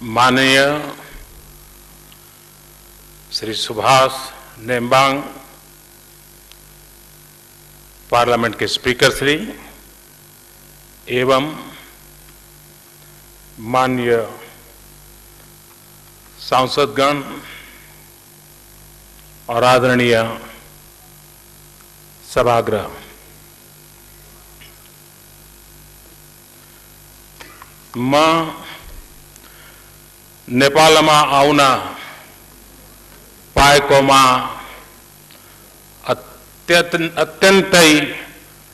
माननीय श्री सुभाष नेम्बांग पार्लियामेंट के स्पीकर श्री एवं माननीय सांसदगण और आदरणीय सभागृह, मैं नेपाल में आउना पाएको में अत्यंतै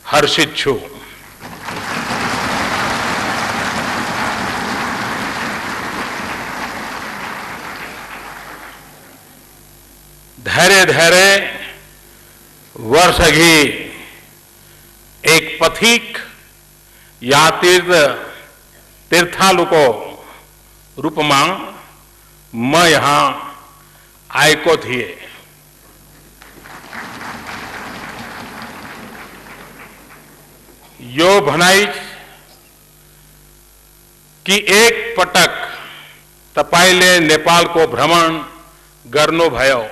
हर्षित छु। धैर्य धैर्य वर्ष अघि एक पथिक या तीर्थालु को रूप में मैं यहाँ आएको थिए। यो भनाई कि एक पटक तपाईले नेपाल को भ्रमण गर्नु भयो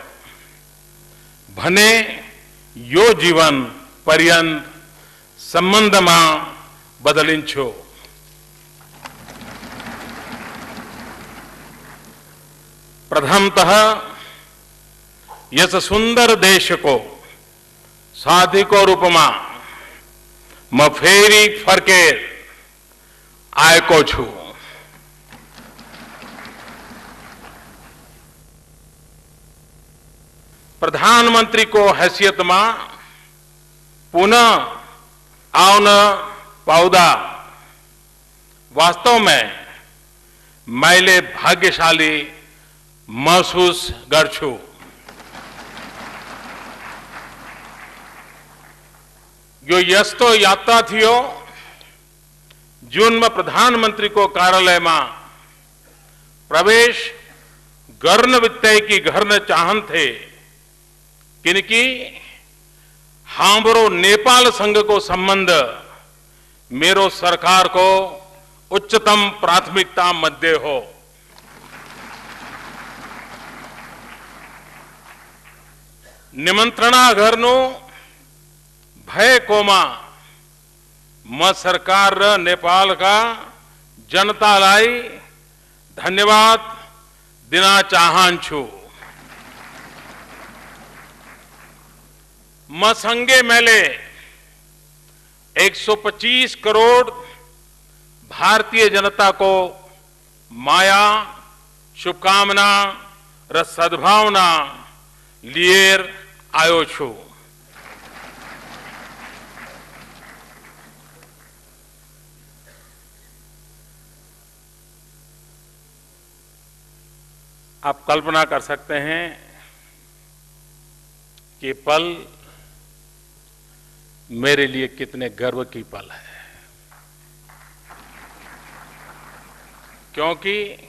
भने यो जीवन पर्यन्त सम्बन्धमा बदलिन्छ। प्रथमतः यस सुंदर देश को साथी को रूप में मैं फेरी फर्के आएको छु। प्रधानमंत्री को हैसियत में पुनः आउन पाउँदा वास्तव में मैले भाग्यशाली महसूस गर्छु। यो यस्तो यात्रा थियो जुन में प्रधानमंत्री को कार्यालय में प्रवेश गर्न बित्तिकै गर्न चाहन्थे, किनकि हाम्रो नेपाल संघ को संबंध मेरो सरकार को उच्चतम प्राथमिकता मध्ये हो। निमंत्रणा गर्नु भएकोमा म सरकार र नेपाल का जनतालाई धन्यवाद दिन चाहन्छु। म सँगै मैले 125 करोड़ भारतीय जनता को माया, शुभकामना र सद्भावना लिएर आयो छु। आप कल्पना कर सकते हैं कि पल मेरे लिए कितने गर्व की पल है, क्योंकि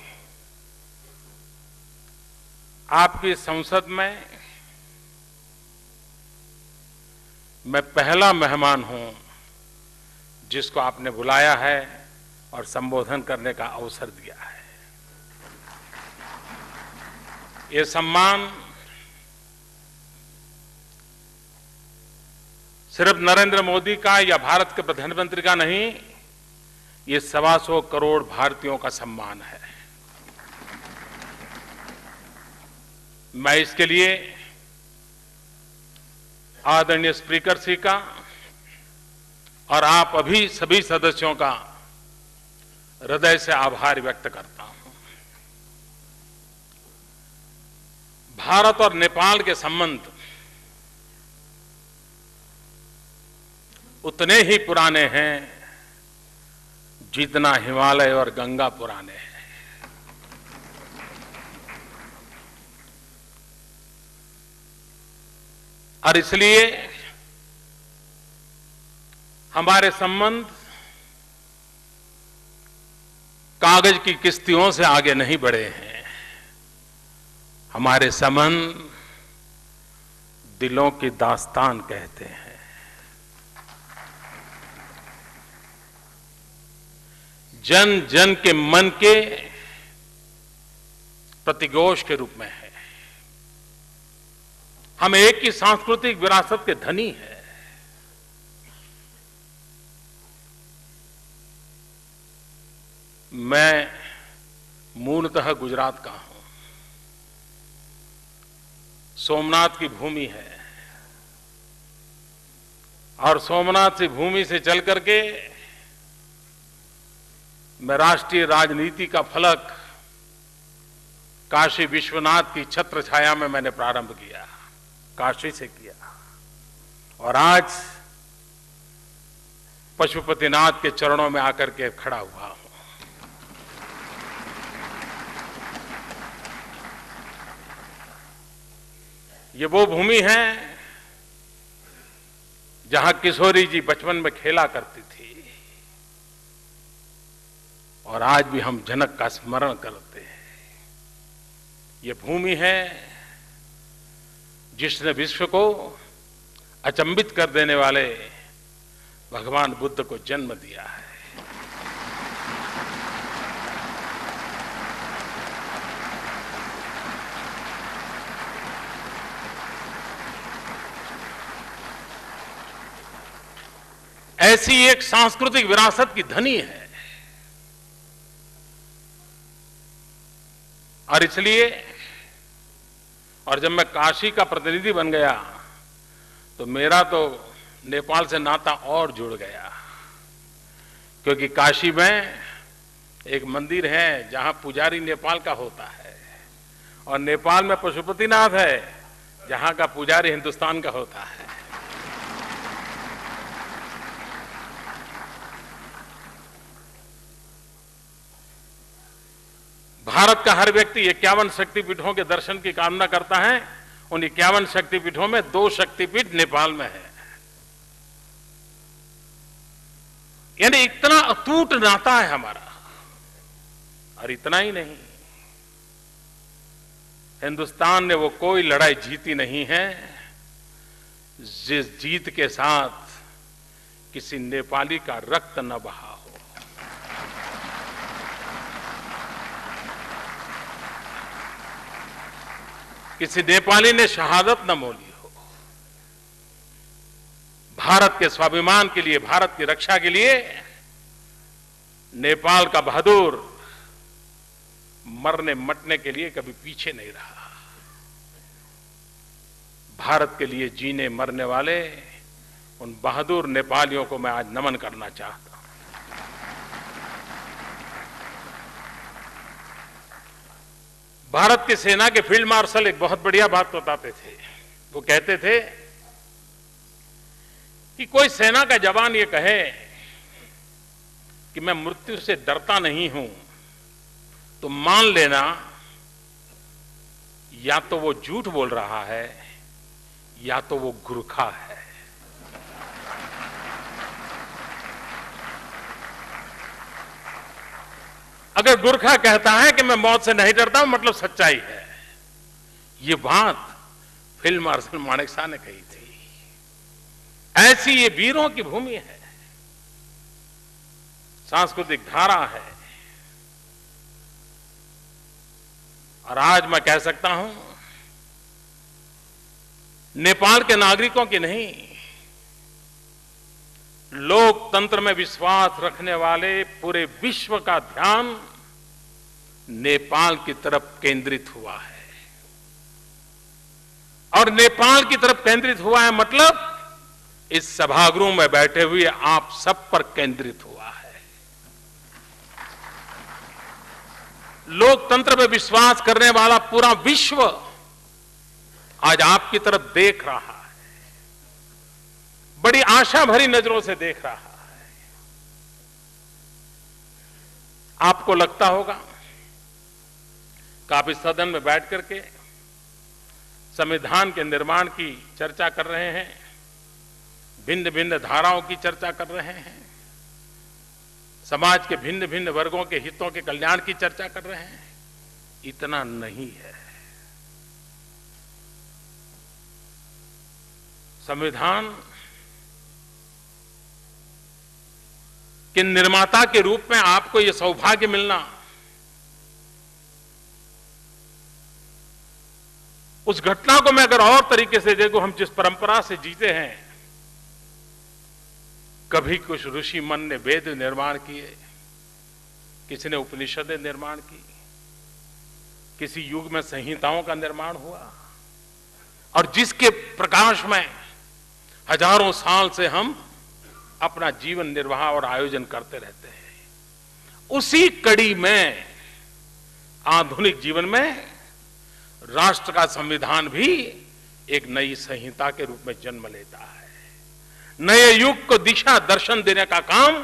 आपकी संसद में मैं पहला मेहमान हूं जिसको आपने बुलाया है और संबोधन करने का अवसर दिया है। ये सम्मान सिर्फ नरेंद्र मोदी का या भारत के प्रधानमंत्री का नहीं, ये 125 करोड़ भारतीयों का सम्मान है। मैं इसके लिए आदरणीय स्पीकर श्री का और आप अभी सभी सदस्यों का हृदय से आभार व्यक्त करता हूं। भारत और नेपाल के संबंध उतने ही पुराने हैं जितना हिमालय और गंगा पुराने हैं। और इसलिए हमारे संबंध कागज की किश्तियों से आगे नहीं बढ़े हैं। हमारे संबंध दिलों की दास्तान कहते हैं। जन जन के मन के प्रतिघोष के रूप में है। हम एक ही सांस्कृतिक विरासत के धनी हैं। मैं मूलतः गुजरात का हूं। सोमनाथ की भूमि है और सोमनाथ की भूमि से चल करके मैं राष्ट्रीय राजनीति का फलक काशी विश्वनाथ की छत्र छाया में मैंने प्रारंभ किया, काशी से किया, और आज पशुपतिनाथ के चरणों में आकर के खड़ा हुआ हूं। ये वो भूमि है जहां किशोरी जी बचपन में खेला करती थी और आज भी हम जनक का स्मरण करते हैं। ये भूमि है जिसने विश्व को अचंभित कर देने वाले भगवान बुद्ध को जन्म दिया है। ऐसी एक सांस्कृतिक विरासत की धनी है और इसलिए, और जब मैं काशी का प्रतिनिधि बन गया तो मेरा तो नेपाल से नाता और जुड़ गया, क्योंकि काशी में एक मंदिर है जहां पुजारी नेपाल का होता है और नेपाल में पशुपतिनाथ है जहां का पुजारी हिंदुस्तान का होता है। भारत का हर व्यक्ति 51 शक्तिपीठों के दर्शन की कामना करता है। उन 51 शक्तिपीठों में 2 शक्तिपीठ नेपाल में है। यानी इतना अटूट नाता है हमारा। और इतना ही नहीं, हिंदुस्तान ने वो कोई लड़ाई जीती नहीं है जिस जीत के साथ किसी नेपाली का रक्त न बहा हो। किसी नेपाली ने शहादत न मोली हो। भारत के स्वाभिमान के लिए, भारत की रक्षा के लिए नेपाल का बहादुर मरने मटने के लिए कभी पीछे नहीं रहा। भारत के लिए जीने मरने वाले उन बहादुर नेपालियों को मैं आज नमन करना चाहता हूं। भारत की सेना के फील्ड मार्शल एक बहुत बढ़िया बात बताते थे। वो कहते थे कि कोई सेना का जवान ये कहे कि मैं मृत्यु से डरता नहीं हूं, तो मान लेना या तो वो झूठ बोल रहा है या तो वो गुरखा है। अगर गुरखा कहता है कि मैं मौत से नहीं डरता हूं, मतलब सच्चाई है। ये बात फील्ड मार्शल मानेक शॉ ने कही थी। ऐसी ये वीरों की भूमि है, सांस्कृतिक धारा है। और आज मैं कह सकता हूं, नेपाल के नागरिकों की नहीं, लोकतंत्र में विश्वास रखने वाले पूरे विश्व का ध्यान नेपाल की तरफ केंद्रित हुआ है। और नेपाल की तरफ केंद्रित हुआ है मतलब इस सभागृह में बैठे हुए आप सब पर केंद्रित हुआ है। लोकतंत्र में विश्वास करने वाला पूरा विश्व आज आपकी तरफ देख रहा है, बड़ी आशा भरी नजरों से देख रहा है। आपको लगता होगा कि आप इस सदन में बैठ करके संविधान के निर्माण की चर्चा कर रहे हैं, भिन्न भिन्न धाराओं की चर्चा कर रहे हैं, समाज के भिन्न भिन्न वर्गों के हितों के कल्याण की चर्चा कर रहे हैं। इतना नहीं है। संविधान के निर्माता के रूप में आपको यह सौभाग्य मिलना उस घटना को मैं अगर और तरीके से देखूं, हम जिस परंपरा से जीते हैं, कभी कुछ ऋषि मन ने वेद निर्माण किए, किसी ने उपनिषदें निर्माण की, किसी युग में संहिताओं का निर्माण हुआ, और जिसके प्रकाश में हजारों साल से हम अपना जीवन निर्वाह और आयोजन करते रहते हैं। उसी कड़ी में आधुनिक जीवन में राष्ट्र का संविधान भी एक नई संहिता के रूप में जन्म लेता है। नए युग को दिशा दर्शन देने का काम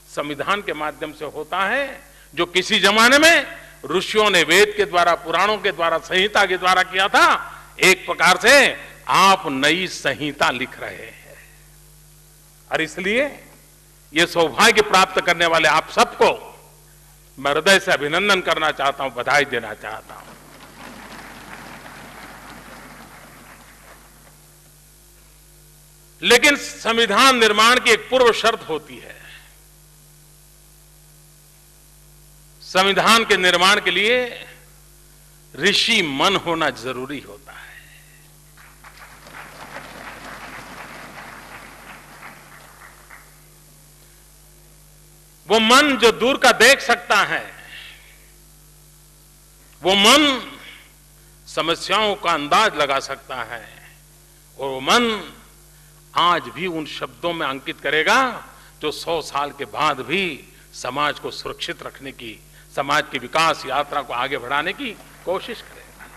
संविधान के माध्यम से होता है, जो किसी जमाने में ऋषियों ने वेद के द्वारा, पुराणों के द्वारा, संहिता के द्वारा किया था। एक प्रकार से आप नई संहिता लिख रहे हैं, और इसलिए यह सौभाग्य प्राप्त करने वाले आप सबको मैं हृदय से अभिनंदन करना चाहता हूं, बधाई देना चाहता हूं। लेकिन संविधान निर्माण की एक पूर्व शर्त होती है। संविधान के निर्माण के लिए ऋषि मन होना जरूरी होता है। वो मन जो दूर का देख सकता है, वो मन समस्याओं का अंदाज लगा सकता है, और वो मन आज भी उन शब्दों में अंकित करेगा जो 100 साल के बाद भी समाज को सुरक्षित रखने की, समाज की विकास यात्रा को आगे बढ़ाने की कोशिश करेगा।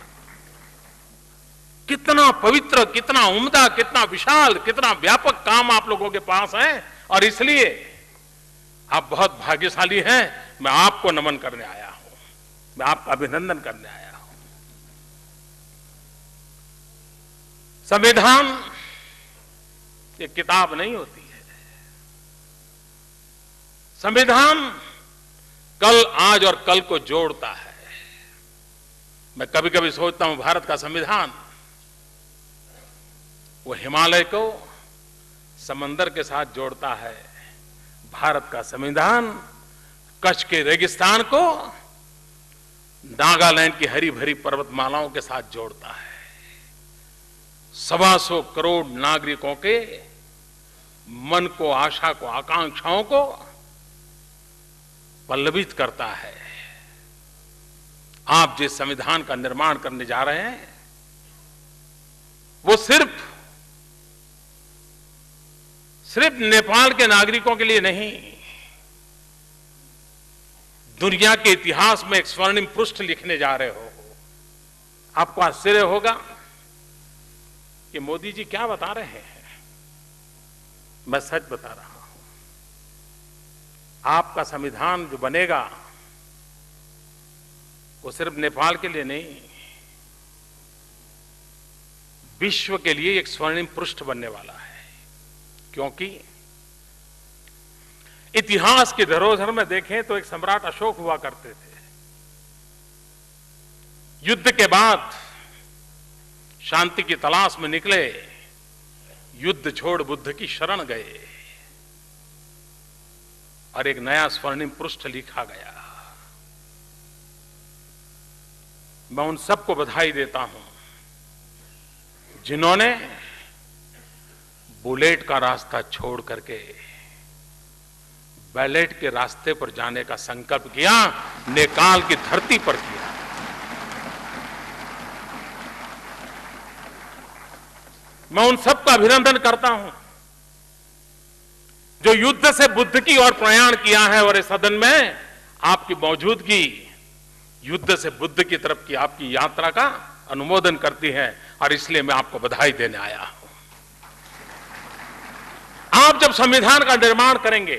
कितना पवित्र, कितना उम्दा, कितना विशाल, कितना व्यापक काम आप लोगों के पास है, और इसलिए आप बहुत भाग्यशाली हैं। मैं आपको नमन करने आया हूं, मैं आपका अभिनंदन करने आया हूं। संविधान ये किताब नहीं होती है। संविधान कल, आज और कल को जोड़ता है। मैं कभी कभी सोचता हूं, भारत का संविधान वो हिमालय को समंदर के साथ जोड़ता है, भारत का संविधान कच्छ के रेगिस्तान को नागालैंड की हरी भरी पर्वतमालाओं के साथ जोड़ता है, 125 करोड़ नागरिकों के मन को, आशा को, आकांक्षाओं को पल्लवित करता है। आप जिस संविधान का निर्माण करने जा रहे हैं, वो सिर्फ नेपाल के नागरिकों के लिए नहीं, दुनिया के इतिहास में एक स्वर्णिम पृष्ठ लिखने जा रहे हो। आपको आश्चर्य होगा कि मोदी जी क्या बता रहे हैं। मैं सच बता रहा हूं। आपका संविधान जो बनेगा वो सिर्फ नेपाल के लिए नहीं, विश्व के लिए एक स्वर्णिम पृष्ठ बनने वाला है। क्योंकि इतिहास की धरोहर में देखें तो एक सम्राट अशोक हुआ करते थे। युद्ध के बाद शांति की तलाश में निकले, युद्ध छोड़ बुद्ध की शरण गए, और एक नया स्वर्णिम पृष्ठ लिखा गया। मैं उन सबको बधाई देता हूं जिन्होंने बुलेट का रास्ता छोड़ करके बैलेट के रास्ते पर जाने का संकल्प किया, नेपाल की धरती पर किया। मैं उन सबका अभिनंदन करता हूं जो युद्ध से बुद्ध की ओर प्रयाण किया है, और इस सदन में आपकी मौजूदगी युद्ध से बुद्ध की तरफ की आपकी यात्रा का अनुमोदन करती है, और इसलिए मैं आपको बधाई देने आया हूं। आप जब संविधान का निर्माण करेंगे,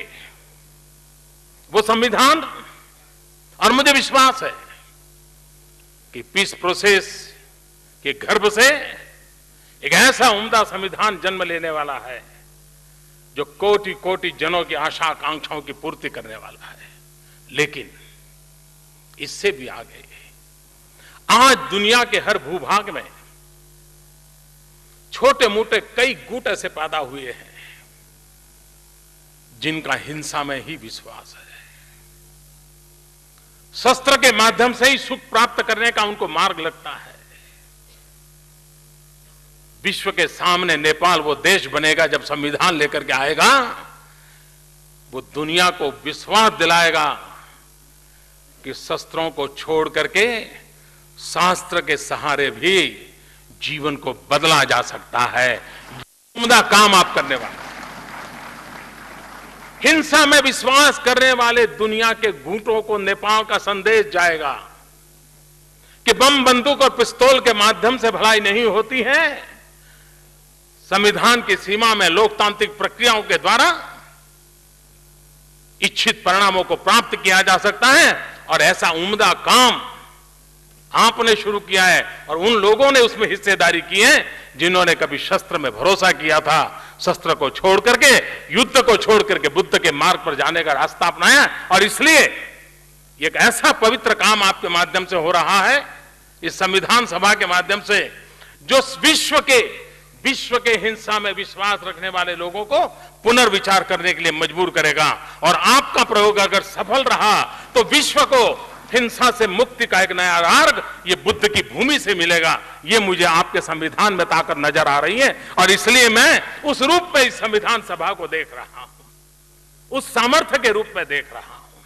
वो संविधान, और मुझे विश्वास है कि पीस प्रोसेस के गर्भ से एक ऐसा उम्दा संविधान जन्म लेने वाला है जो कोटि कोटि जनों की आशा आकांक्षाओं की पूर्ति करने वाला है। लेकिन इससे भी आगे आज दुनिया के हर भूभाग में छोटे मोटे कई गुट ऐसे पैदा हुए हैं जिनका हिंसा में ही विश्वास है, शस्त्र के माध्यम से ही सुख प्राप्त करने का उनको मार्ग लगता है। विश्व के सामने नेपाल वो देश बनेगा जब संविधान लेकर के आएगा, वो दुनिया को विश्वास दिलाएगा कि शस्त्रों को छोड़ करके शास्त्र के सहारे भी जीवन को बदला जा सकता है। उम्दा काम आप करने वाले। हिंसा में विश्वास करने वाले दुनिया के गुटों को नेपाल का संदेश जाएगा कि बम, बंदूक और पिस्तौल के माध्यम से भलाई नहीं होती है। संविधान की सीमा में लोकतांत्रिक प्रक्रियाओं के द्वारा इच्छित परिणामों को प्राप्त किया जा सकता है। और ऐसा उम्दा काम आपने शुरू किया है और उन लोगों ने उसमें हिस्सेदारी की है जिन्होंने कभी शस्त्र में भरोसा किया था, शस्त्र को छोड़ करके, युद्ध को छोड़ करके बुद्ध के मार्ग पर जाने का रास्ता अपनाया। और इसलिए एक ऐसा पवित्र काम आपके माध्यम से हो रहा है, इस संविधान सभा के माध्यम से, जो विश्व के हिंसा में विश्वास रखने वाले लोगों को पुनर्विचार करने के लिए मजबूर करेगा। और आपका प्रयोग अगर सफल रहा तो विश्व को हिंसा से मुक्ति का एक नया मार्ग ये बुद्ध की भूमि से मिलेगा। ये मुझे आपके संविधान में ताकत नजर आ रही है और इसलिए मैं उस रूप में इस संविधान सभा को देख रहा हूं, उस सामर्थ्य के रूप में देख रहा हूं।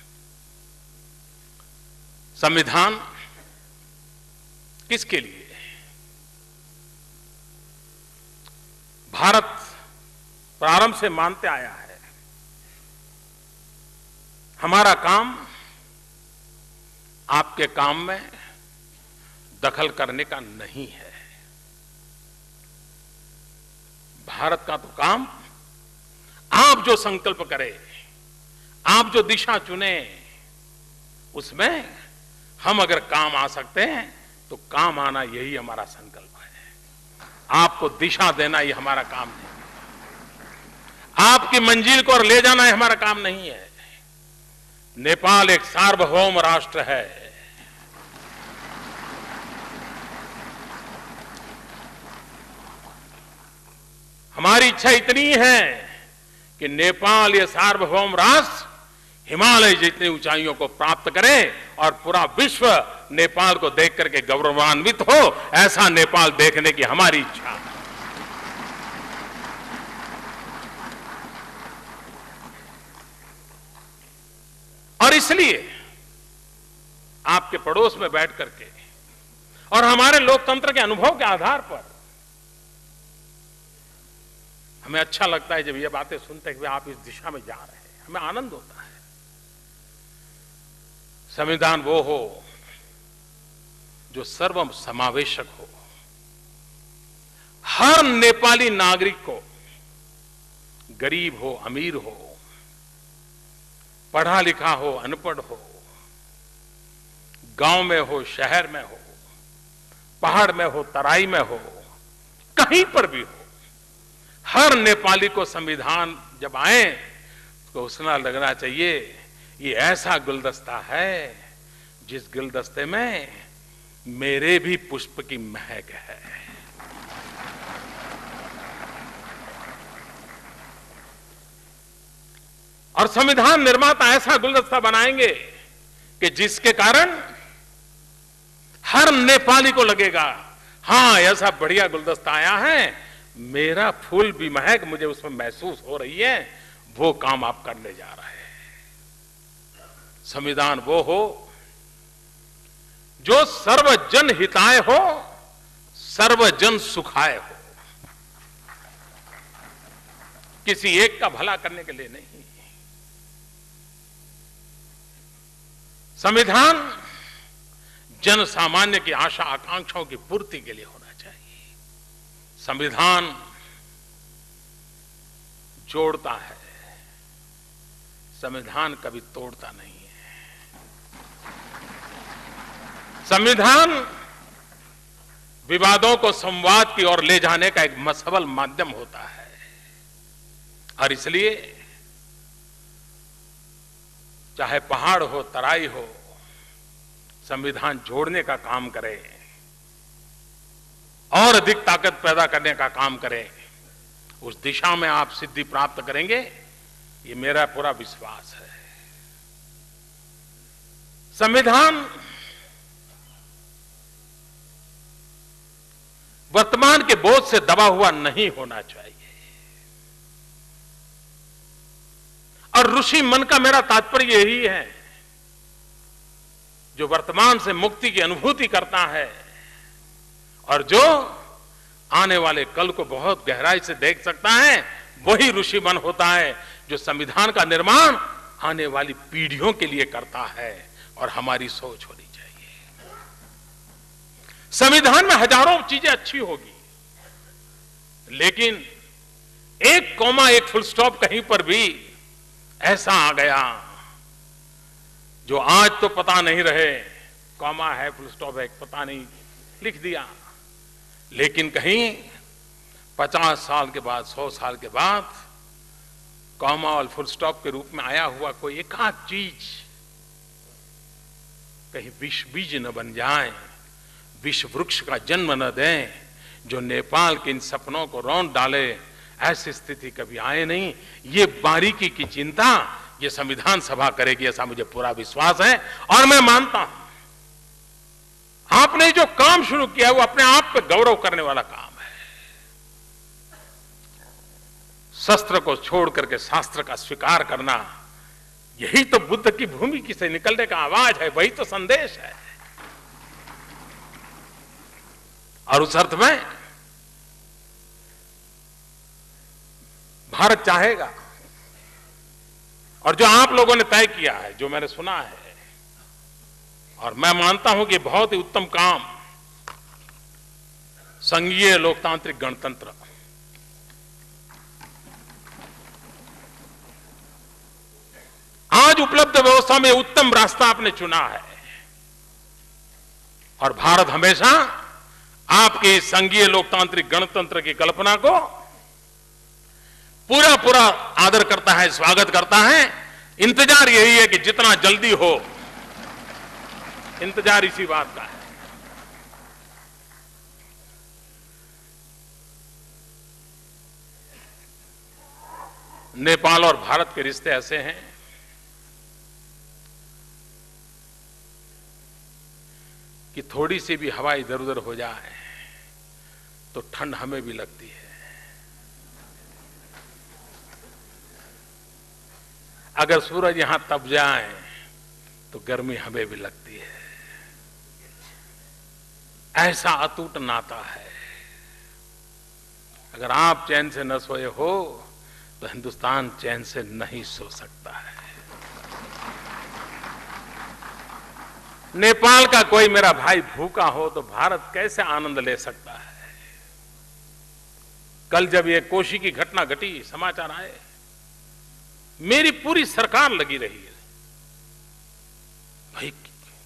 संविधान किसके लिए? भारत प्रारंभ से मानते आया है हमारा काम आपके काम में दखल करने का नहीं है। भारत का तो काम आप जो संकल्प करें, आप जो दिशा चुने, उसमें हम अगर काम आ सकते हैं तो काम आना यही हमारा संकल्प है। आपको दिशा देना ये हमारा काम नहीं, आपकी मंजिल को और ले जाना ये हमारा काम नहीं है। नेपाल एक सार्वभौम राष्ट्र है। हमारी इच्छा इतनी है कि नेपाल ये सार्वभौम राष्ट्र हिमालय जितनी ऊंचाइयों को प्राप्त करे और पूरा विश्व नेपाल को देख करके गौरवान्वित हो, ऐसा नेपाल देखने की हमारी इच्छा है। और इसलिए आपके पड़ोस में बैठ करके और हमारे लोकतंत्र के अनुभव के आधार पर हमें अच्छा लगता है जब ये बातें सुनते हैं कि आप इस दिशा में जा रहे हैं, हमें आनंद होता है। संविधान वो हो जो सर्व समावेशक हो, हर नेपाली नागरिक को, गरीब हो अमीर हो, पढ़ा लिखा हो अनपढ़ हो, गांव में हो शहर में हो, पहाड़ में हो तराई में हो, कहीं पर भी हो, हर नेपाली को संविधान जब आए तो उसना लगना चाहिए ये ऐसा गुलदस्ता है जिस गुलदस्ते में मेरे भी पुष्प की महक है। और संविधान निर्माता ऐसा गुलदस्ता बनाएंगे कि जिसके कारण हर नेपाली को लगेगा हां ऐसा बढ़िया गुलदस्ता आया है, मेरा फूल भी महक मुझे उसमें महसूस हो रही है। वो काम आप करने जा रहे हैं। संविधान वो हो जो सर्वजन हिताय हो, सर्वजन सुखाय हो, किसी एक का भला करने के लिए नहीं। संविधान जन सामान्य की आशा आकांक्षाओं की पूर्ति के लिए होना चाहिए। संविधान जोड़ता है, संविधान कभी तोड़ता नहीं है। संविधान विवादों को संवाद की ओर ले जाने का एक सबल माध्यम होता है और इसलिए चाहे पहाड़ हो तराई हो, संविधान जोड़ने का काम करे और अधिक ताकत पैदा करने का काम करे। उस दिशा में आप सिद्धि प्राप्त करेंगे, ये मेरा पूरा विश्वास है। संविधान वर्तमान के बोझ से दबा हुआ नहीं होना चाहिए। और ऋषि मन का मेरा तात्पर्य यही है, जो वर्तमान से मुक्ति की अनुभूति करता है और जो आने वाले कल को बहुत गहराई से देख सकता है, वही ऋषि मन होता है, जो संविधान का निर्माण आने वाली पीढ़ियों के लिए करता है। और हमारी सोच होनी चाहिए, संविधान में हजारों चीजें अच्छी होगी, लेकिन एक कॉमा, एक फुल स्टॉप कहीं पर भी ऐसा आ गया जो आज तो पता नहीं रहे, कॉमा है, फुल स्टॉप है, पता नहीं, लिख दिया, लेकिन कहीं 50 साल के बाद, 100 साल के बाद कॉमा और फुल स्टॉप के रूप में आया हुआ कोई एक आध चीज कहीं विष बीज न बन जाए, विष वृक्ष का जन्म न दें, जो नेपाल के इन सपनों को रौंद डाले। ऐसी स्थिति कभी आए नहीं। ये बारीकी की चिंता ये संविधान सभा करेगी, ऐसा मुझे पूरा विश्वास है। और मैं मानता हूं, आपने जो काम शुरू किया वो अपने आप पे गौरव करने वाला काम है। शस्त्र को छोड़ करके शास्त्र का स्वीकार करना, यही तो बुद्ध की भूमि से निकलने का आवाज है, वही तो संदेश है। और उस अर्थ में भारत चाहेगा, और जो आप लोगों ने तय किया है, जो मैंने सुना है, और मैं मानता हूं कि बहुत ही उत्तम काम, संघीय लोकतांत्रिक गणतंत्र, आज उपलब्ध व्यवस्था में उत्तम रास्ता आपने चुना है। और भारत हमेशा आपके संघीय लोकतांत्रिक गणतंत्र की कल्पना को पूरा पूरा आदर करता है, स्वागत करता है। इंतजार यही है कि जितना जल्दी हो, इंतजार इसी बात का है। नेपाल और भारत के रिश्ते ऐसे हैं कि थोड़ी सी भी हवा इधर उधर हो जाए तो ठंड हमें भी लगती है। अगर सूरज यहां तप जाए तो गर्मी हमें भी लगती है। ऐसा अटूट नाता है। अगर आप चैन से न सोए हो तो हिंदुस्तान चैन से नहीं सो सकता है। नेपाल का कोई मेरा भाई भूखा हो तो भारत कैसे आनंद ले सकता है। कल जब ये कोशी की घटना घटी, समाचार आए, मेरी पूरी सरकार लगी रही है, भाई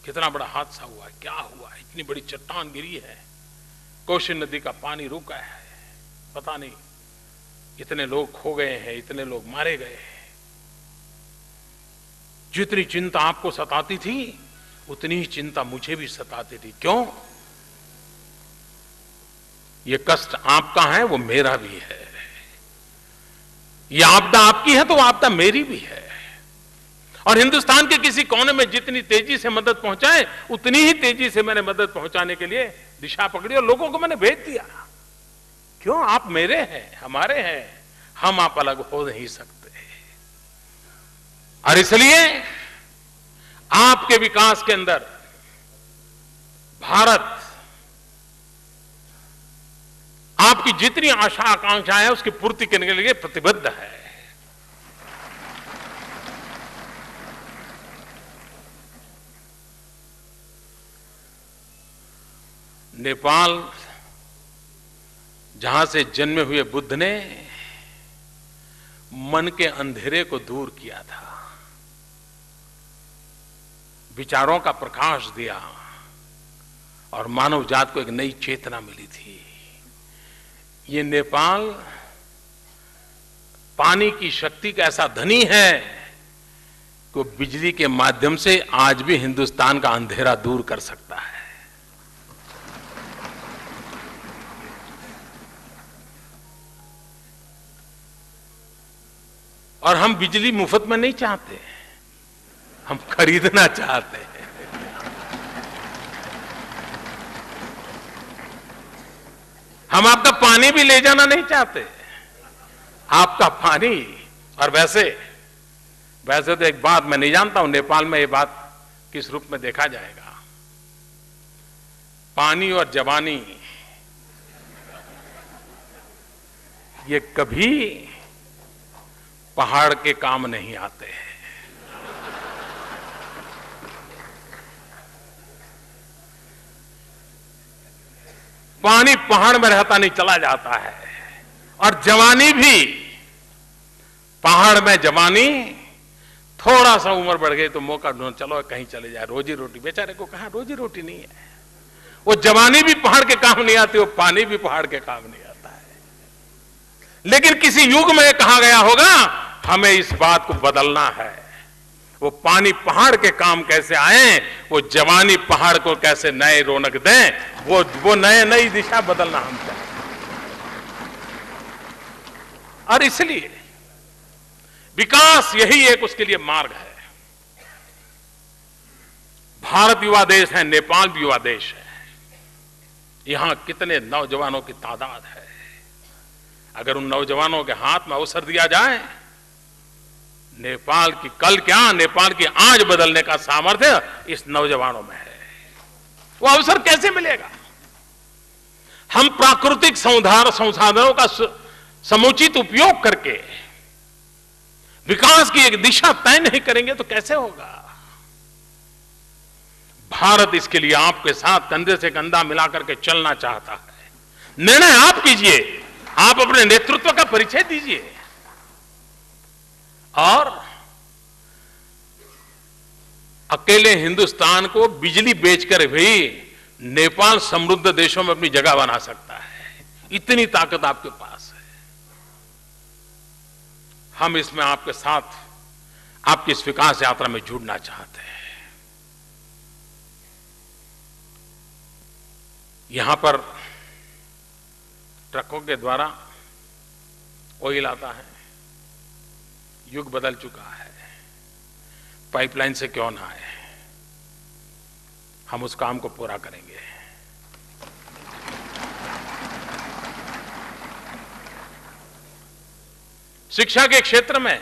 कितना बड़ा हादसा हुआ है, क्या हुआ है, इतनी बड़ी चट्टान गिरी है, कोशी नदी का पानी रुका है, पता नहीं इतने लोग खो गए हैं, इतने लोग मारे गए हैं। जितनी चिंता आपको सताती थी उतनी ही चिंता मुझे भी सताती थी। क्यों? ये कष्ट आपका है, वो मेरा भी है। ये आपदा आपकी है तो वो आपदा मेरी भी है। और हिंदुस्तान के किसी कोने में जितनी तेजी से मदद पहुंचाए उतनी ही तेजी से मैंने मदद पहुंचाने के लिए दिशा पकड़ी और लोगों को मैंने भेज दिया। क्यों? आप मेरे हैं, हमारे हैं, हम आप अलग हो नहीं सकते। और इसलिए आपके विकास के अंदर भारत आपकी जितनी आशा आकांक्षाएं है उसकी पूर्ति करने के लिए प्रतिबद्ध है। नेपाल जहां से जन्मे हुए बुद्ध ने मन के अंधेरे को दूर किया था, विचारों का प्रकाश दिया और मानव जात को एक नई चेतना मिली थी। ये नेपाल पानी की शक्ति का ऐसा धनी है कि बिजली के माध्यम से आज भी हिंदुस्तान का अंधेरा दूर कर सकता है। और हम बिजली मुफ्त में नहीं चाहते, हम खरीदना चाहते हैं। हम आपका पानी भी ले जाना नहीं चाहते, आपका पानी। और वैसे तो एक बात मैं नहीं जानता हूं नेपाल में ये बात किस रूप में देखा जाएगा। पानी और जवानी ये कभी पहाड़ के काम नहीं आते हैं। पानी पहाड़ में रहता नहीं, चला जाता है। और जवानी भी, पहाड़ में जवानी, थोड़ा सा उम्र बढ़ गई तो मौका ढूंढ, चलो कहीं चले जाए, रोजी रोटी। बेचारे को कहां रोजी रोटी नहीं है। वो जवानी भी पहाड़ के काम नहीं आती, वो पानी भी पहाड़ के काम नहीं आता है। लेकिन किसी युग में कहा गया होगा हमें इस बात को बदलना है। वो पानी पहाड़ के काम कैसे आए, वो जवानी पहाड़ को कैसे नए रौनक दें, वो नई दिशा बदलना हम चाहते हैं। और इसलिए विकास यही एक उसके लिए मार्ग है। भारत युवा देश है, नेपाल भी युवा देश है। यहां कितने नौजवानों की तादाद है। अगर उन नौजवानों के हाथ में अवसर दिया जाए, नेपाल की कल क्या, नेपाल की आज बदलने का सामर्थ्य इस नौजवानों में है। वो अवसर कैसे मिलेगा? हम प्राकृतिक संसाधनों का समुचित उपयोग करके विकास की एक दिशा तय नहीं करेंगे तो कैसे होगा? भारत इसके लिए आपके साथ कंधे से कंधा मिलाकर के चलना चाहता है। निर्णय आप कीजिए, आप अपने नेतृत्व का परिचय दीजिए। और अकेले हिंदुस्तान को बिजली बेचकर भी नेपाल समृद्ध देशों में अपनी जगह बना सकता है। इतनी ताकत आपके पास है। हम इसमें आपके साथ आपकी इस विकास यात्रा में जुड़ना चाहते हैं। यहां पर ट्रकों के द्वारा ऑयल आता है। युग बदल चुका है। पाइपलाइन से क्यों ना आए, हम उस काम को पूरा करेंगे। शिक्षा के क्षेत्र में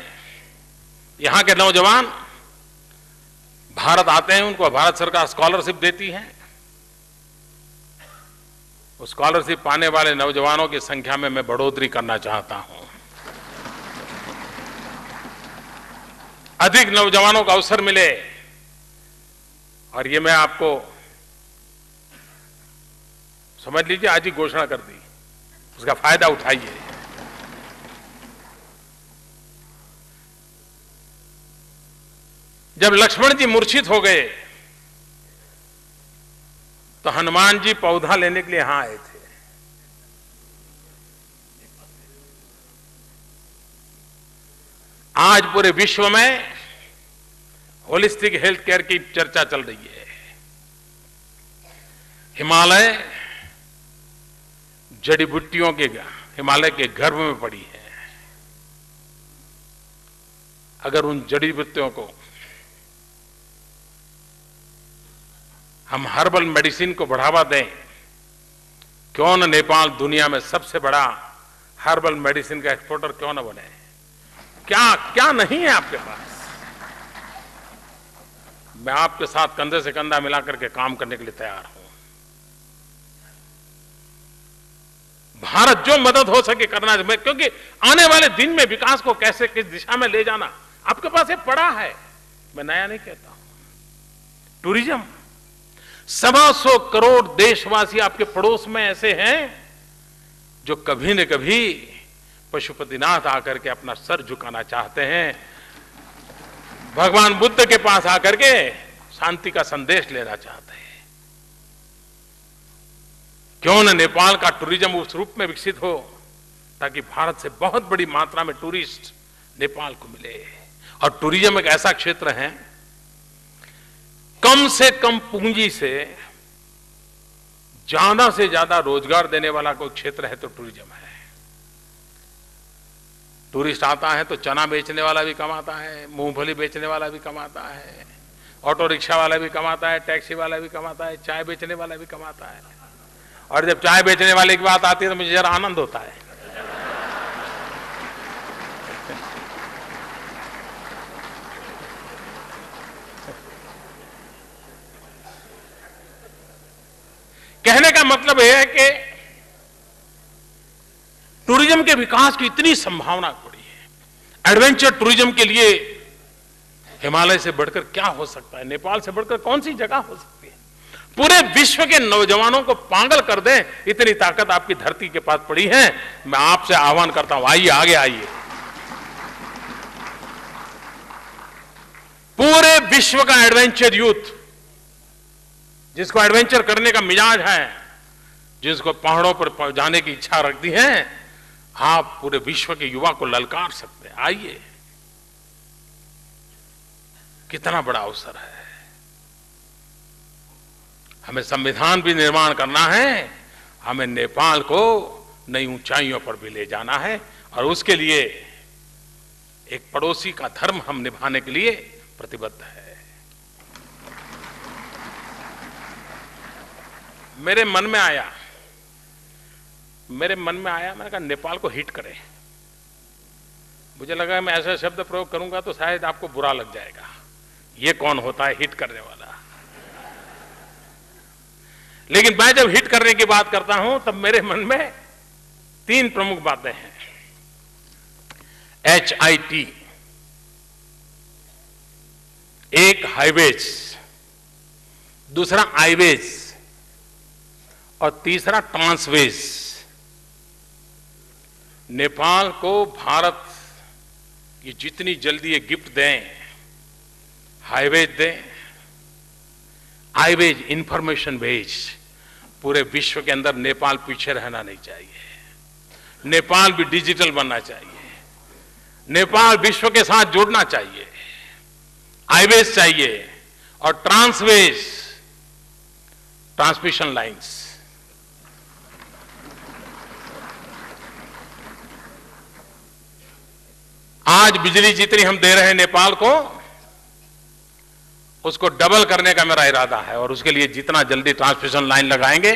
यहां के नौजवान भारत आते हैं, उनको भारत सरकार स्कॉलरशिप देती है। उस स्कॉलरशिप पाने वाले नौजवानों की संख्या में मैं बढ़ोतरी करना चाहता हूं। अधिक नौजवानों को अवसर मिले। और ये मैं आपको समझ लीजिए, आज ही घोषणा कर दी, उसका फायदा उठाइए। जब लक्ष्मण जी मूर्छित हो गए तो हनुमान जी पौधा लेने के लिए यहां आए थे। आज पूरे विश्व में होलिस्टिक हेल्थ केयर की चर्चा चल रही है। हिमालय जड़ी बूटियों के हिमालय के गर्भ में पड़ी है। अगर उन जड़ी बूटियों को हम हर्बल मेडिसिन को बढ़ावा दें, क्यों न नेपाल दुनिया में सबसे बड़ा हर्बल मेडिसिन का एक्सपोर्टर क्यों न बने? क्या क्या नहीं है आपके पास? मैं आपके साथ कंधे से कंधा मिलाकर के काम करने के लिए तैयार हूं। भारत जो मदद हो सके करना है, क्योंकि आने वाले दिन में विकास को कैसे किस दिशा में ले जाना आपके पास ये पड़ा है। मैं नया नहीं कहता हूं। टूरिज्म, 125 करोड़ देशवासी आपके पड़ोस में ऐसे हैं जो कभी न कभी पशुपतिनाथ आकर के अपना सर झुकाना चाहते हैं, भगवान बुद्ध के पास आकर के शांति का संदेश लेना चाहते हैं। क्यों न नेपाल का टूरिज्म उस रूप में विकसित हो ताकि भारत से बहुत बड़ी मात्रा में टूरिस्ट नेपाल को मिले। और टूरिज्म एक ऐसा क्षेत्र है, कम से कम पूंजी से ज्यादा रोजगार देने वाला कोई क्षेत्र है तो टूरिज्म है। टूरिस्ट आता है तो चना बेचने वाला भी कमाता है, मूंगफली बेचने वाला भी कमाता है, ऑटो रिक्शा वाला भी कमाता है, टैक्सी वाला भी कमाता है, चाय बेचने वाला भी कमाता है। और जब चाय बेचने वाले की बात आती है तो मुझे जरा आनंद होता है। कहने का मतलब यह है कि टूरिज्म के विकास की इतनी संभावना पड़ी है। एडवेंचर टूरिज्म के लिए हिमालय से बढ़कर क्या हो सकता है, नेपाल से बढ़कर कौन सी जगह हो सकती है। पूरे विश्व के नौजवानों को पागल कर दें, इतनी ताकत आपकी धरती के पास पड़ी है। मैं आपसे आह्वान करता हूं, आइए, आगे आइए। पूरे विश्व का एडवेंचर यूथ, जिसको एडवेंचर करने का मिजाज है, जिसको पहाड़ों पर जाने की इच्छा रखती है, आप पूरे विश्व के युवा को ललकार सकते हैं। आइए, कितना बड़ा अवसर है। हमें संविधान भी निर्माण करना है, हमें नेपाल को नई ऊंचाइयों पर भी ले जाना है, और उसके लिए एक पड़ोसी का धर्म हम निभाने के लिए प्रतिबद्ध है। मेरे मन में आया, मैंने कहा नेपाल को हिट करें। मुझे लगा मैं ऐसा शब्द प्रयोग करूंगा तो शायद आपको बुरा लग जाएगा। ये कौन होता है हिट करने वाला? लेकिन मैं जब हिट करने की बात करता हूं तब मेरे मन में 3 प्रमुख बातें हैं। HIT, एक हाईवेज, दूसरा आईवेज और तीसरा ट्रांसवेज। नेपाल को भारत की जितनी जल्दी ये गिफ्ट दें, हाईवेज दें, आईवेज, इंफॉर्मेशन वेज, पूरे विश्व के अंदर नेपाल पीछे रहना नहीं चाहिए। नेपाल भी डिजिटल बनना चाहिए, नेपाल विश्व के साथ जुड़ना चाहिए। हाईवेज चाहिए और ट्रांसवेज, ट्रांसमिशन लाइंस। आज बिजली जितनी हम दे रहे हैं नेपाल को, उसको डबल करने का मेरा इरादा है, और उसके लिए जितना जल्दी ट्रांसमिशन लाइन लगाएंगे,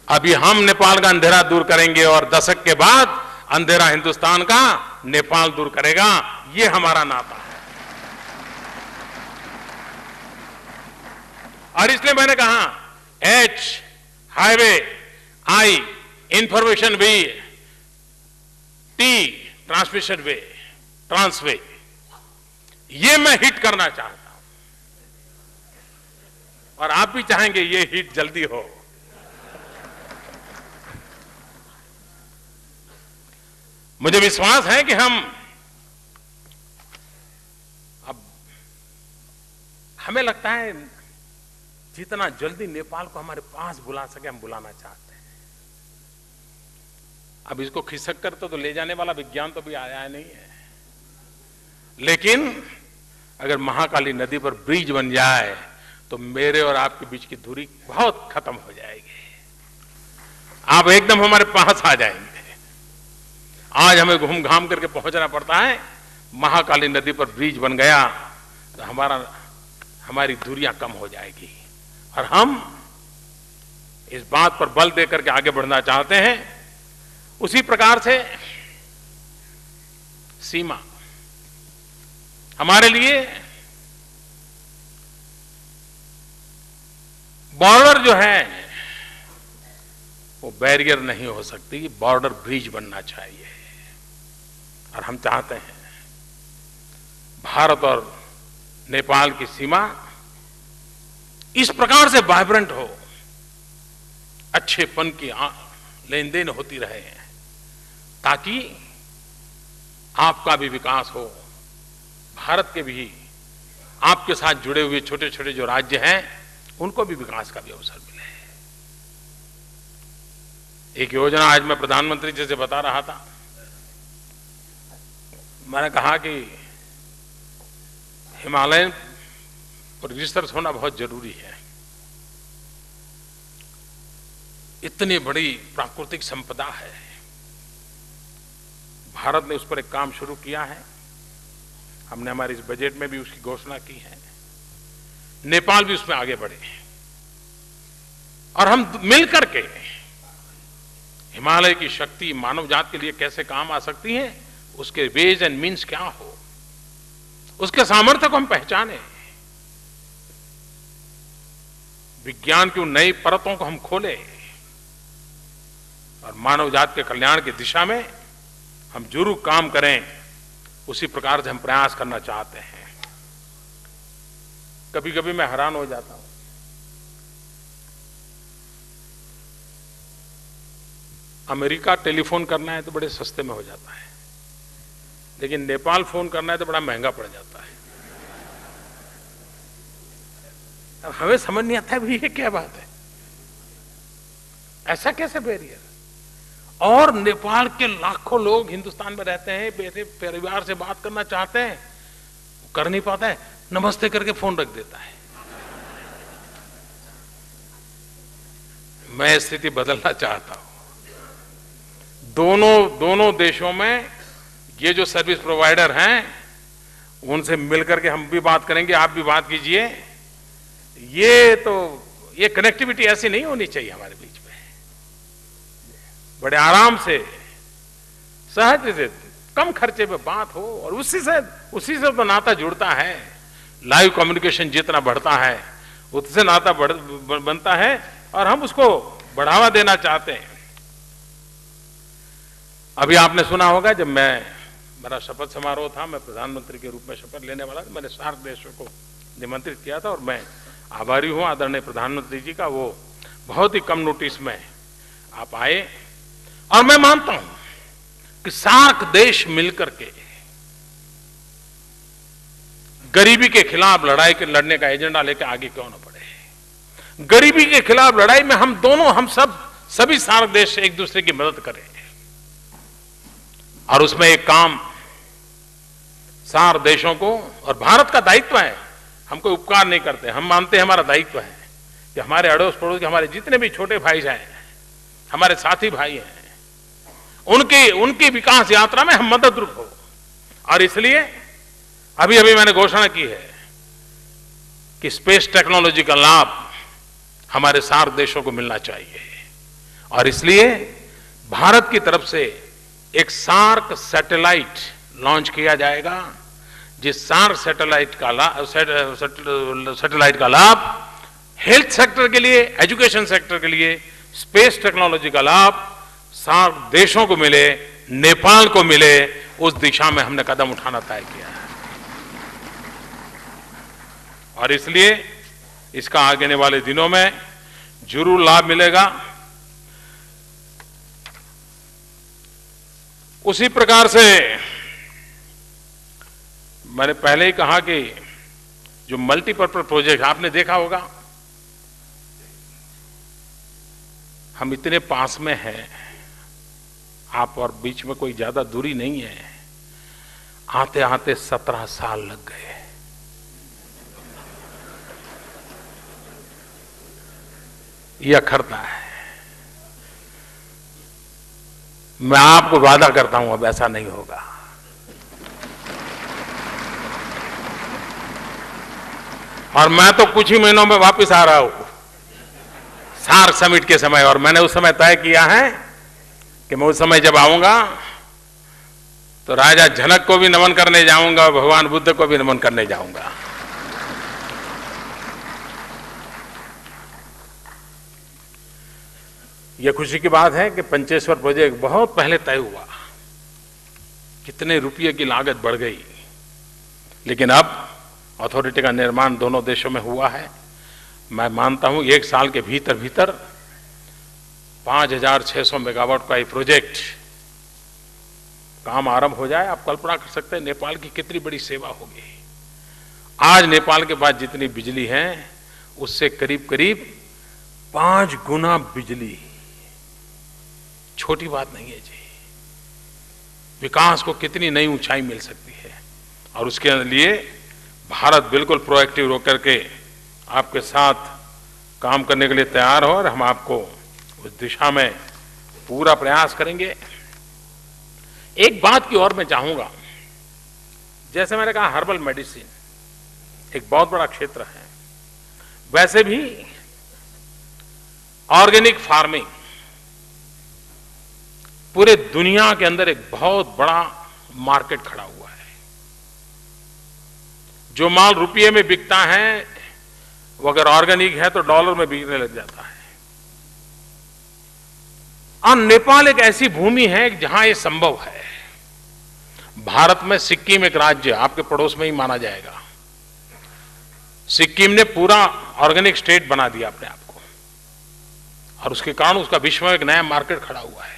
अभी हम नेपाल का अंधेरा दूर करेंगे और दशक के बाद अंधेरा हिंदुस्तान का नेपाल दूर करेगा। ये हमारा नाता है। और इसलिए मैंने कहा H highway, I information way, T transmission way, transway, ये मैं हिट करना चाहता हूं, और आप भी चाहेंगे ये हिट जल्दी हो। मुझे विश्वास है कि हम अब, हमें लगता है जितना जल्दी नेपाल को हमारे पास बुला सके हम बुलाना चाहते हैं। अब इसको खिसक कर तो ले जाने वाला विज्ञान तो भी आया नहीं है, लेकिन अगर महाकाली नदी पर ब्रिज बन जाए तो मेरे और आपके बीच की दूरी बहुत खत्म हो जाएगी। आप एकदम हमारे पास आ जाएंगे। आज हमें घूम घाम करके पहुंचना पड़ता है, महाकाली नदी पर ब्रिज बन गया तो हमारी दूरियां कम हो जाएगी, और हम इस बात पर बल देकर के आगे बढ़ना चाहते हैं। उसी प्रकार से सीमा हमारे लिए, बॉर्डर जो है वो बैरियर नहीं हो सकती, बॉर्डर ब्रिज बनना चाहिए। और हम चाहते हैं भारत और नेपाल की सीमा इस प्रकार से वाइब्रेंट हो, अच्छेपन की लेन देन होती रहे, ताकि आपका भी विकास हो, भारत के भी आपके साथ जुड़े हुए छोटे छोटे जो राज्य हैं उनको भी विकास का भी अवसर मिले। एक योजना आज मैं प्रधानमंत्री जी से बता रहा था, मैंने कहा कि हिमालय पर रिसर्च होना बहुत जरूरी है। इतनी बड़ी प्राकृतिक संपदा है, भारत ने उस पर एक काम शुरू किया है। हमने हमारे इस बजट में भी उसकी घोषणा की है। नेपाल भी उसमें आगे बढ़े और हम मिलकर के हिमालय की शक्ति मानव जात के लिए कैसे काम आ सकती है, उसके वेज एंड मीन्स क्या हो, उसके सामर्थ्य को हम पहचाने, विज्ञान की उन नई परतों को हम खोले और मानव जात के कल्याण की दिशा में हम जरूर काम करें। उसी प्रकार से हम प्रयास करना चाहते हैं। कभी कभी मैं हैरान हो जाता हूं, अमेरिका टेलीफोन करना है तो बड़े सस्ते में हो जाता है, लेकिन नेपाल फोन करना है तो बड़ा महंगा पड़ जाता है। अब हमें समझ नहीं आता है ये क्या बात है, ऐसा कैसे बैरियर। और नेपाल के लाखों लोग हिंदुस्तान में रहते हैं, बेटे परिवार से बात करना चाहते हैं, कर नहीं पाता है, नमस्ते करके फोन रख देता है। मैं स्थिति बदलना चाहता हूं। दोनों देशों में ये जो सर्विस प्रोवाइडर हैं उनसे मिलकर के हम भी बात करेंगे, आप भी बात कीजिए। ये कनेक्टिविटी ऐसी नहीं होनी चाहिए हमारे बीच में। बड़े आराम से, सहज से, कम खर्चे पे बात हो और उसी से तो नाता जुड़ता है। लाइव कम्युनिकेशन जितना बढ़ता है उससे नाता बनता है और हम उसको बढ़ावा देना चाहते हैं। अभी आपने सुना होगा, जब मेरा शपथ समारोह था, मैं प्रधानमंत्री के रूप में शपथ लेने वाला था, मैंने सार्क देशों को निमंत्रित किया था और मैं आभारी हूं आदरणीय प्रधानमंत्री जी का। वो बहुत ही कम नोटिस में आप आए और मैं मानता हूं कि सार्क देश मिलकर के गरीबी के खिलाफ लड़ने का एजेंडा लेकर आगे क्यों न बढ़े। गरीबी के खिलाफ लड़ाई में हम सभी सार्क देश एक दूसरे की मदद करें और उसमें एक काम सार्क देशों को, और भारत का दायित्व है, हम कोई उपकार नहीं करते, हम मानते हैं हमारा दायित्व है कि हमारे अड़ोस पड़ोस के हमारे जितने भी छोटे भाई हैं, हमारे साथी भाई हैं, उनकी विकास यात्रा में हम मददरूप हो। और इसलिए अभी मैंने घोषणा की है कि स्पेस टेक्नोलॉजी का लाभ हमारे सार्क देशों को मिलना चाहिए और इसलिए भारत की तरफ से एक सार्क सैटेलाइट लॉन्च किया जाएगा, जिस सार्क सैटेलाइट का लाभ हेल्थ सेक्टर के लिए, एजुकेशन सेक्टर के लिए, स्पेस टेक्नोलॉजी का लाभ सार्क देशों को मिले, नेपाल को मिले, उस दिशा में हमने कदम उठाना तय किया है। और इसलिए इसका आगे वाले दिनों में जरूर लाभ मिलेगा। उसी प्रकार से मैंने पहले ही कहा कि जो मल्टीपर्पज प्रोजेक्ट आपने देखा होगा, हम इतने पास में हैं, आप और बीच में कोई ज्यादा दूरी नहीं है, आते आते 17 साल लग गए। यह अखरता है। मैं आपको वादा करता हूं अब ऐसा नहीं होगा। और मैं तो कुछ ही महीनों में वापस आ रहा हूं सार्क समिट के समय, और मैंने उस समय तय किया है कि मैं उस समय जब आऊंगा तो राजा जनक को भी नमन करने जाऊंगा, भगवान बुद्ध को भी नमन करने जाऊंगा। यह खुशी की बात है कि पंचेश्वर प्रोजेक्ट बहुत पहले तय हुआ, कितने रुपये की लागत बढ़ गई, लेकिन अब अथॉरिटी का निर्माण दोनों देशों में हुआ है। मैं मानता हूं 1 साल के भीतर 5600 मेगावाट का ये प्रोजेक्ट काम आरंभ हो जाए। आप कल्पना कर सकते हैं नेपाल की कितनी बड़ी सेवा होगी। आज नेपाल के पास जितनी बिजली है उससे करीब 5 गुना बिजली, छोटी बात नहीं है जी। विकास को कितनी नई ऊंचाई मिल सकती है और उसके लिए भारत बिल्कुल प्रोएक्टिव होकर के आपके साथ काम करने के लिए तैयार हो और हम आपको उस दिशा में पूरा प्रयास करेंगे। एक बात की और मैं चाहूंगा, जैसे मैंने कहा हर्बल मेडिसिन एक बहुत बड़ा क्षेत्र है, वैसे भी ऑर्गेनिक फार्मिंग पूरे दुनिया के अंदर एक बहुत बड़ा मार्केट खड़ा हुआ है। जो माल रुपये में बिकता है वो अगर ऑर्गेनिक है तो डॉलर में बिकने लग जाता है। और नेपाल एक ऐसी भूमि है जहां ये संभव है। भारत में सिक्किम एक राज्य आपके पड़ोस में ही माना जाएगा। सिक्किम ने पूरा ऑर्गेनिक स्टेट बना दिया अपने आप को, और उसके कारण उसका विश्व में एक नया मार्केट खड़ा हुआ है।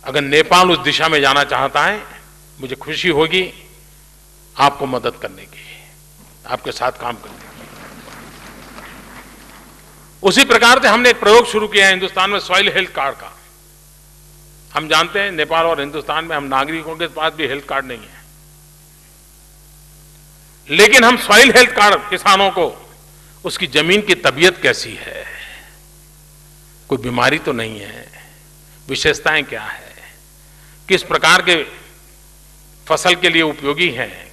अगर नेपाल उस दिशा में जाना चाहता है, मुझे खुशी होगी आपको मदद करने की, आपके साथ काम करने की। उसी प्रकार से हमने एक प्रयोग शुरू किया है हिंदुस्तान में सॉइल हेल्थ कार्ड का। हम जानते हैं नेपाल और हिंदुस्तान में हम नागरिकों के पास भी हेल्थ कार्ड नहीं है, लेकिन हम सॉइल हेल्थ कार्ड किसानों को उसकी जमीन की तबीयत कैसी है, कोई बीमारी तो नहीं है, विशेषताएं क्या है, किस प्रकार के फसल के लिए उपयोगी हैं,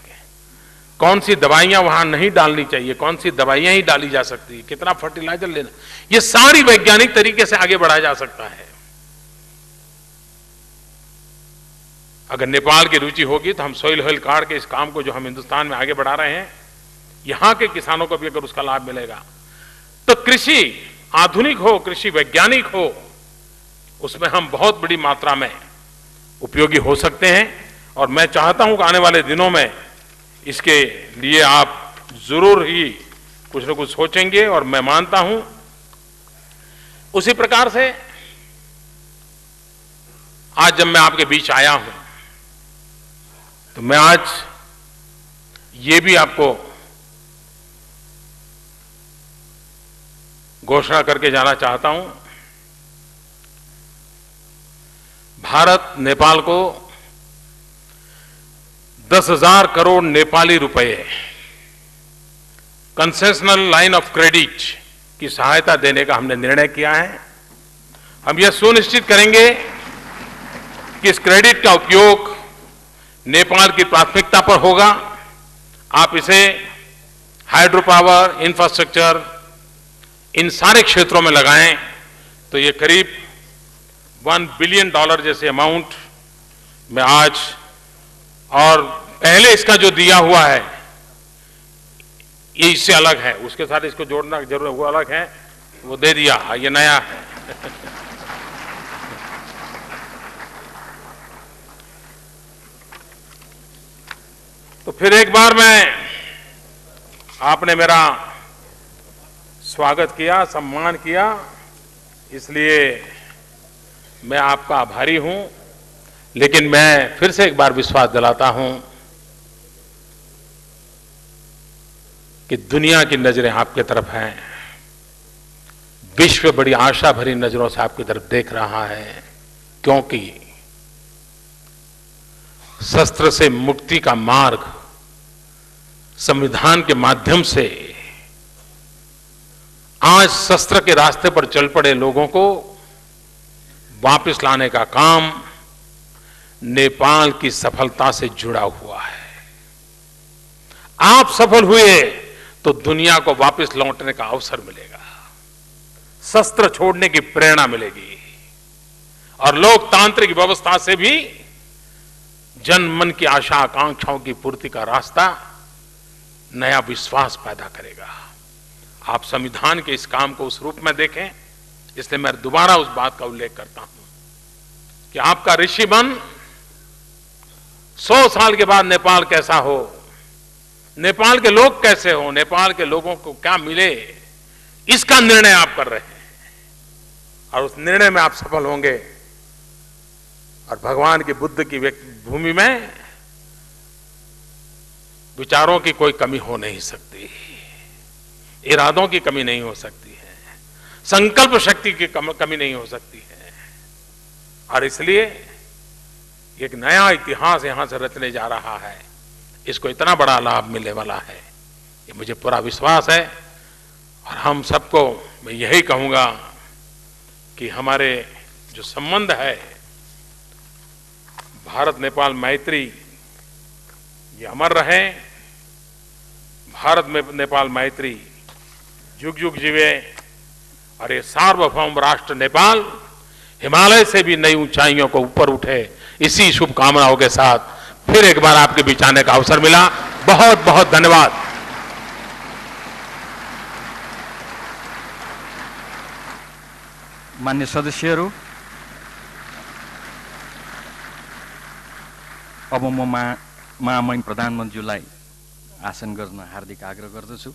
कौन सी दवाइयां वहां नहीं डालनी चाहिए, कौन सी दवाइयां ही डाली जा सकती है, कितना फर्टिलाइजर लेना, ये सारी वैज्ञानिक तरीके से आगे बढ़ाया जा सकता है। अगर नेपाल की रुचि होगी तो हम सॉइल हेल्थ कार्ड के इस काम को जो हम हिंदुस्तान में आगे बढ़ा रहे हैं, यहां के किसानों को भी अगर उसका लाभ मिलेगा तो कृषि आधुनिक हो, कृषि वैज्ञानिक हो, उसमें हम बहुत बड़ी मात्रा में उपयोगी हो सकते हैं। और मैं चाहता हूं कि आने वाले दिनों में इसके लिए आप जरूर ही कुछ न कुछ सोचेंगे, और मैं मानता हूं उसी प्रकार से आज जब मैं आपके बीच आया हूं तो मैं आज ये भी आपको घोषणा करके जाना चाहता हूं, भारत नेपाल को 10,000 करोड़ नेपाली रुपए कंसेशनल लाइन ऑफ क्रेडिट की सहायता देने का हमने निर्णय किया है। हम यह सुनिश्चित करेंगे कि इस क्रेडिट का उपयोग नेपाल की प्राथमिकता पर होगा। आप इसे हाइड्रो पावर, इंफ्रास्ट्रक्चर, इन सारे क्षेत्रों में लगाएं तो ये करीब $1 बिलियन जैसे अमाउंट में आज, और पहले इसका जो दिया हुआ है ये इससे अलग है, उसके साथ इसको जोड़ना जरूर, वो अलग है, वो दे दिया, ये नया है। तो फिर एक बार आपने मेरा स्वागत किया, सम्मान किया, इसलिए मैं आपका आभारी हूं। लेकिन मैं फिर से एक बार विश्वास दिलाता हूं कि दुनिया की नजरें आपकी तरफ हैं, विश्व बड़ी आशा भरी नजरों से आपकी तरफ देख रहा है, क्योंकि शस्त्र से मुक्ति का मार्ग संविधान के माध्यम से आज शस्त्र के रास्ते पर चल पड़े लोगों को वापस लाने का काम नेपाल की सफलता से जुड़ा हुआ है। आप सफल हुए तो दुनिया को वापस लौटने का अवसर मिलेगा, शस्त्र छोड़ने की प्रेरणा मिलेगी, और लोकतांत्रिक व्यवस्था से भी जन मन की आशा आकांक्षाओं की पूर्ति का रास्ता नया विश्वास पैदा करेगा। आप संविधान के इस काम को उस रूप में देखें, इसलिए मैं दोबारा उस बात का उल्लेख करता हूं कि आपका ऋषि मन 100 साल के बाद नेपाल कैसा हो, नेपाल के लोग कैसे हो, नेपाल के लोगों को क्या मिले, इसका निर्णय आप कर रहे हैं, और उस निर्णय में आप सफल होंगे। और भगवान की बुद्ध की भूमि में विचारों की कोई कमी हो नहीं सकती, इरादों की कमी नहीं हो सकती है, संकल्प शक्ति की कमी नहीं हो सकती है। और इसलिए एक नया इतिहास यहां से रचने जा रहा है, इसको इतना बड़ा लाभ मिलने वाला है, ये मुझे पूरा विश्वास है। और हम सबको मैं यही कहूंगा कि हमारे जो संबंध है, भारत नेपाल मैत्री, ये अमर रहे। भारत में नेपाल मैत्री जुग जुग जीवे, और ये सार्वभौम राष्ट्र नेपाल हिमालय से भी नई ऊंचाइयों को ऊपर उठे, इसी शुभकामनाओं के साथ फिर एक बार आपके बीच आने का अवसर मिला। बहुत बहुत धन्यवाद। मान्य सदस्यहरू, अब म महामहिम प्रधानमन्त्रीलाई आसन गर्न हार्दिक आग्रह गर्दछु।